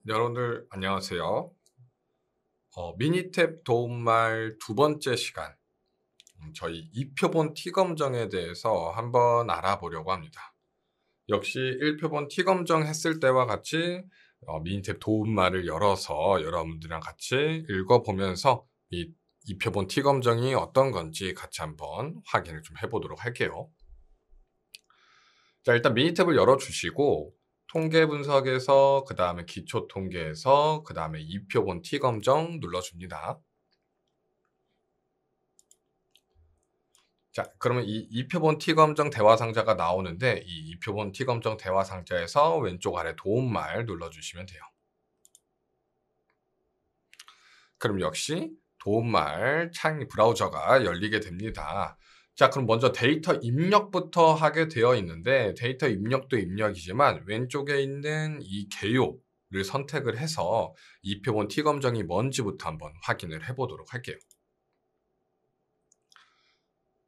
여러분들 안녕하세요. 미니탭 도움말 두 번째 시간, 저희 이표본 T검정에 대해서 한번 알아보려고 합니다. 역시 1표본 T검정 했을 때와 같이 미니탭 도움말을 열어서 여러분들이랑 같이 읽어보면서 이 2표본 T검정이 어떤 건지 같이 한번 확인을 좀 해보도록 할게요. 자, 일단 미니탭을 열어주시고 통계 분석에서 그 다음에 기초 통계에서 그 다음에 2표본 T검정 눌러줍니다. 자, 그러면 이 2표본 T검정 대화상자가 나오는데 이 2표본 T검정 대화상자에서 왼쪽 아래 도움말 눌러주시면 돼요. 그럼 역시 도움말 창 브라우저가 열리게 됩니다. 자, 그럼 먼저 데이터 입력부터 하게 되어 있는데 데이터 입력도 입력이지만 왼쪽에 있는 이 개요를 선택을 해서 2표본 T검정이 뭔지부터 한번 확인을 해보도록 할게요.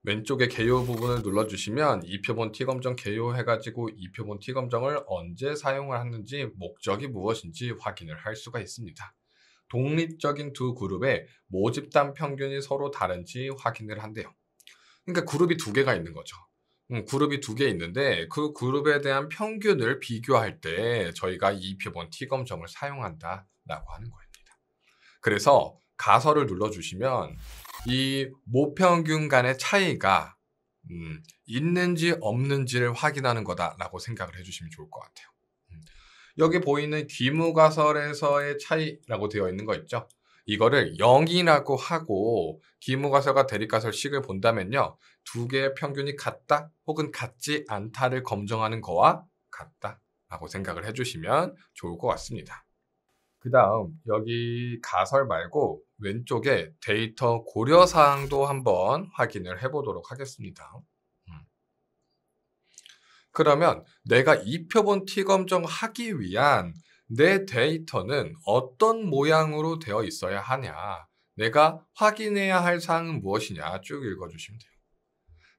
왼쪽에 개요 부분을 눌러주시면 2표본 T검정 개요 해가지고 2표본 T검정을 언제 사용을 하는지 목적이 무엇인지 확인을 할 수가 있습니다. 독립적인 두 그룹의 모집단 평균이 서로 다른지 확인을 한대요. 그러니까 그룹이 두 개가 있는 거죠. 그룹이 두 개 있는데 그 그룹에 대한 평균을 비교할 때 저희가 2표본 T검정을 사용한다라고 하는 겁니다. 그래서 가설을 눌러주시면 이 모평균 간의 차이가 있는지 없는지를 확인하는 거다라고 생각을 해주시면 좋을 것 같아요. 여기 보이는 기무가설에서의 차이라고 되어 있는 거 있죠? 이거를 0이라고 하고 기무가설과 대립가설식을 본다면요. 두 개의 평균이 같다 혹은 같지 않다를 검증하는 거와 같다라고 생각을 해주시면 좋을 것 같습니다. 그 다음 여기 가설 말고 왼쪽에 데이터 고려사항도 한번 확인을 해보도록 하겠습니다. 그러면 내가 2표본 T검정 하기 위한 내 데이터는 어떤 모양으로 되어 있어야 하냐, 내가 확인해야 할 사항은 무엇이냐 쭉 읽어주시면 돼요.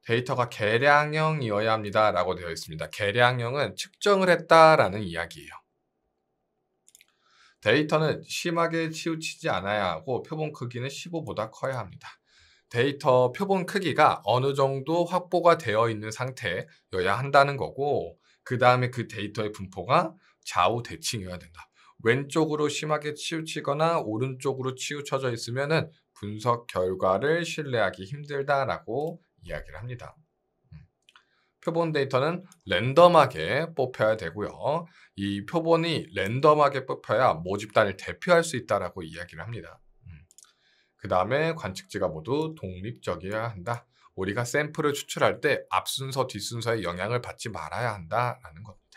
데이터가 계량형이어야 합니다 라고 되어 있습니다. 계량형은 측정을 했다라는 이야기예요. 데이터는 심하게 치우치지 않아야 하고 표본 크기는 15보다 커야 합니다. 데이터 표본 크기가 어느 정도 확보가 되어 있는 상태여야 한다는 거고, 그 다음에 그 데이터의 분포가 좌우 대칭이어야 된다. 왼쪽으로 심하게 치우치거나 오른쪽으로 치우쳐져 있으면 분석 결과를 신뢰하기 힘들다라고 이야기를 합니다. 표본 데이터는 랜덤하게 뽑혀야 되고요. 이 표본이 랜덤하게 뽑혀야 모집단을 대표할 수 있다라고 이야기를 합니다. 그 다음에 관측지가 모두 독립적이어야 한다. 우리가 샘플을 추출할 때 앞순서, 뒷순서의 영향을 받지 말아야 한다라는 겁니다.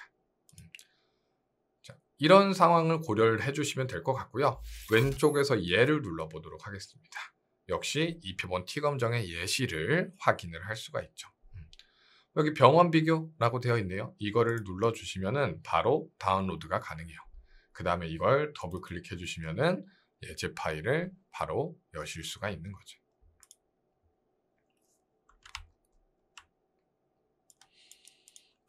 자, 이런 상황을 고려를 해주시면 될 것 같고요. 왼쪽에서 예를 눌러보도록 하겠습니다. 역시 이 표본 T검정의 예시를 확인을 할 수가 있죠. 여기 병원 비교라고 되어 있네요. 이거를 눌러주시면 바로 다운로드가 가능해요. 그 다음에 이걸 더블 클릭해 주시면 예제 파일을 바로 여실 수가 있는 거죠.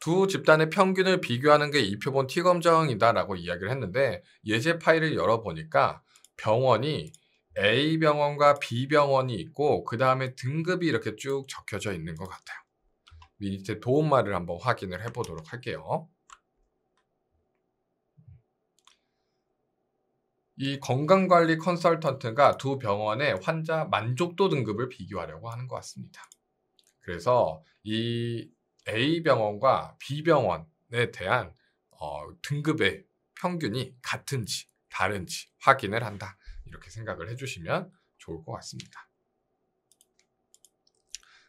두 집단의 평균을 비교하는 게 2표본 T검정이다라고 이야기를 했는데 예제 파일을 열어보니까 병원이 A병원과 B병원이 있고 그 다음에 등급이 이렇게 쭉 적혀져 있는 것 같아요. 밑에 도움말을 한번 확인을 해보도록 할게요. 이 건강관리 컨설턴트가 두 병원의 환자 만족도 등급을 비교하려고 하는 것 같습니다. 그래서 이 A병원과 B병원에 대한 등급의 평균이 같은지 다른지 확인을 한다. 이렇게 생각을 해주시면 좋을 것 같습니다.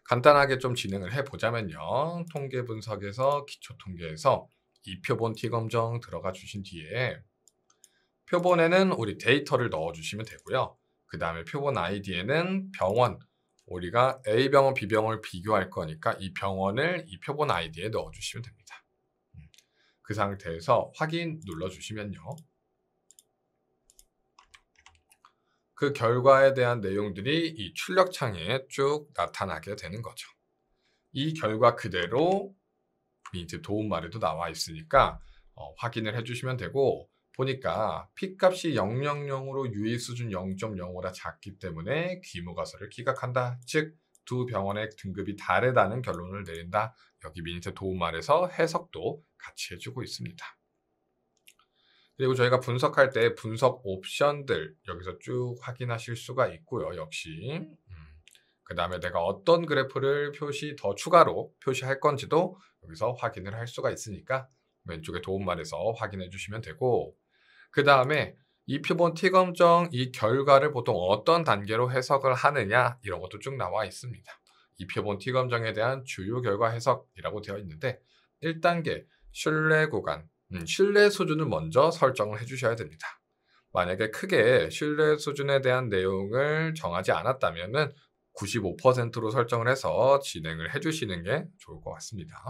간단하게 좀 진행을 해보자면요. 통계 분석에서 기초 통계에서 이 표본 T검정 들어가 주신 뒤에 표본에는 우리 데이터를 넣어주시면 되고요. 그 다음에 표본 아이디에는 병원, 우리가 A병원, B병원을 비교할 거니까 이 병원을 이 표본 아이디에 넣어주시면 됩니다. 그 상태에서 확인 눌러주시면요. 그 결과에 대한 내용들이 이 출력창에 쭉 나타나게 되는 거죠. 이 결과 그대로 이제 도움말에도 나와 있으니까 확인을 해주시면 되고, 보니까 P값이 000으로 유의수준 0.05라 작기 때문에 귀무가설을 기각한다. 즉, 두 병원의 등급이 다르다는 결론을 내린다. 여기 미니트 도움말에서 해석도 같이 해주고 있습니다. 그리고 저희가 분석할 때 분석 옵션들 여기서 쭉 확인하실 수가 있고요. 역시 그 다음에 내가 어떤 그래프를 더 추가로 표시할 건지도 여기서 확인을 할 수가 있으니까 왼쪽에 도움말에서 확인해 주시면 되고, 그 다음에 이 표본 T검정 이 결과를 보통 어떤 단계로 해석을 하느냐 이런 것도 쭉 나와 있습니다. 이 표본 T검정에 대한 주요 결과 해석이라고 되어 있는데 1단계 신뢰 구간, 신뢰 수준을 먼저 설정을 해주셔야 됩니다. 만약에 크게 신뢰 수준에 대한 내용을 정하지 않았다면 95%로 설정을 해서 진행을 해주시는 게 좋을 것 같습니다.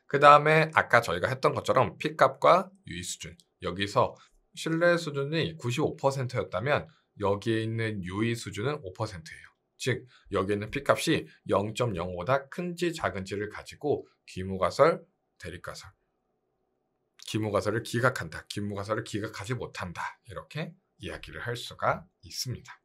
그 다음에 아까 저희가 했던 것처럼 P값과 유의수준, 여기서 신뢰 수준이 95%였다면 여기에 있는 유의수준은 5%예요. 즉 여기에 있는 P값이 0.05보다 큰지 작은지를 가지고 귀무가설, 대립가설, 귀무가설을 기각한다, 귀무가설을 기각하지 못한다, 이렇게 이야기를 할 수가 있습니다.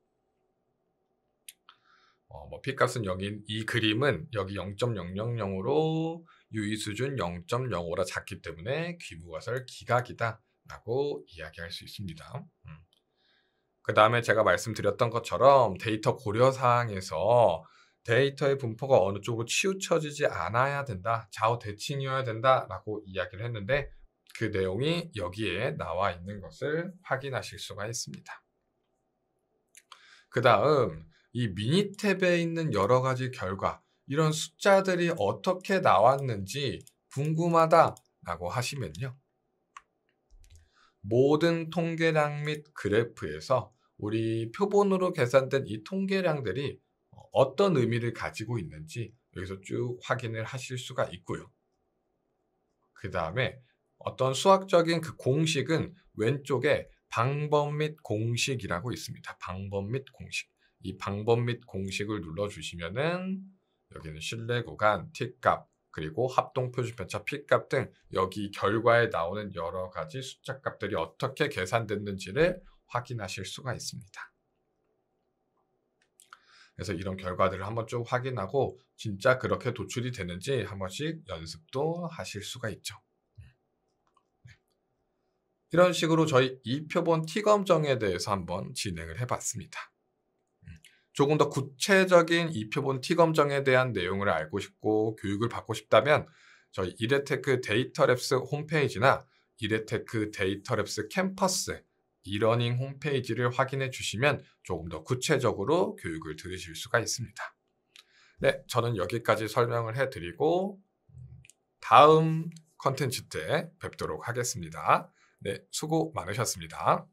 P값은 여기 이 그림은 여기 0.000으로 유의수준 0.05라 작기 때문에 귀무가설 기각이다 라고 이야기할 수 있습니다. 그 다음에 제가 말씀드렸던 것처럼 데이터 고려사항에서 데이터의 분포가 어느 쪽으로 치우쳐지지 않아야 된다, 좌우 대칭이어야 된다 라고 이야기를 했는데 그 내용이 여기에 나와 있는 것을 확인하실 수가 있습니다. 그 다음 이 미니 탭에 있는 여러 가지 결과, 이런 숫자들이 어떻게 나왔는지 궁금하다라고 하시면요. 모든 통계량 및 그래프에서 우리 표본으로 계산된 이 통계량들이 어떤 의미를 가지고 있는지 여기서 쭉 확인을 하실 수가 있고요. 그 다음에 어떤 수학적인 그 공식은 왼쪽에 방법 및 공식이라고 있습니다. 방법 및 공식. 이 방법 및 공식을 눌러주시면은 여기는 신뢰 구간, T값, 그리고 합동표준편차 P값 등 여기 결과에 나오는 여러 가지 숫자 값들이 어떻게 계산됐는지를 확인하실 수가 있습니다. 그래서 이런 결과들을 한번 쭉 확인하고 진짜 그렇게 도출이 되는지 한 번씩 연습도 하실 수가 있죠. 이런 식으로 저희 이 표본 T검정에 대해서 한번 진행을 해봤습니다. 조금 더 구체적인 이 표본 T검정에 대한 내용을 알고 싶고 교육을 받고 싶다면 저희 이레테크 데이터랩스 홈페이지나 이레테크 데이터랩스 캠퍼스 이러닝 홈페이지를 확인해 주시면 조금 더 구체적으로 교육을 들으실 수가 있습니다. 네, 저는 여기까지 설명을 해드리고 다음 컨텐츠 때 뵙도록 하겠습니다. 네, 수고 많으셨습니다.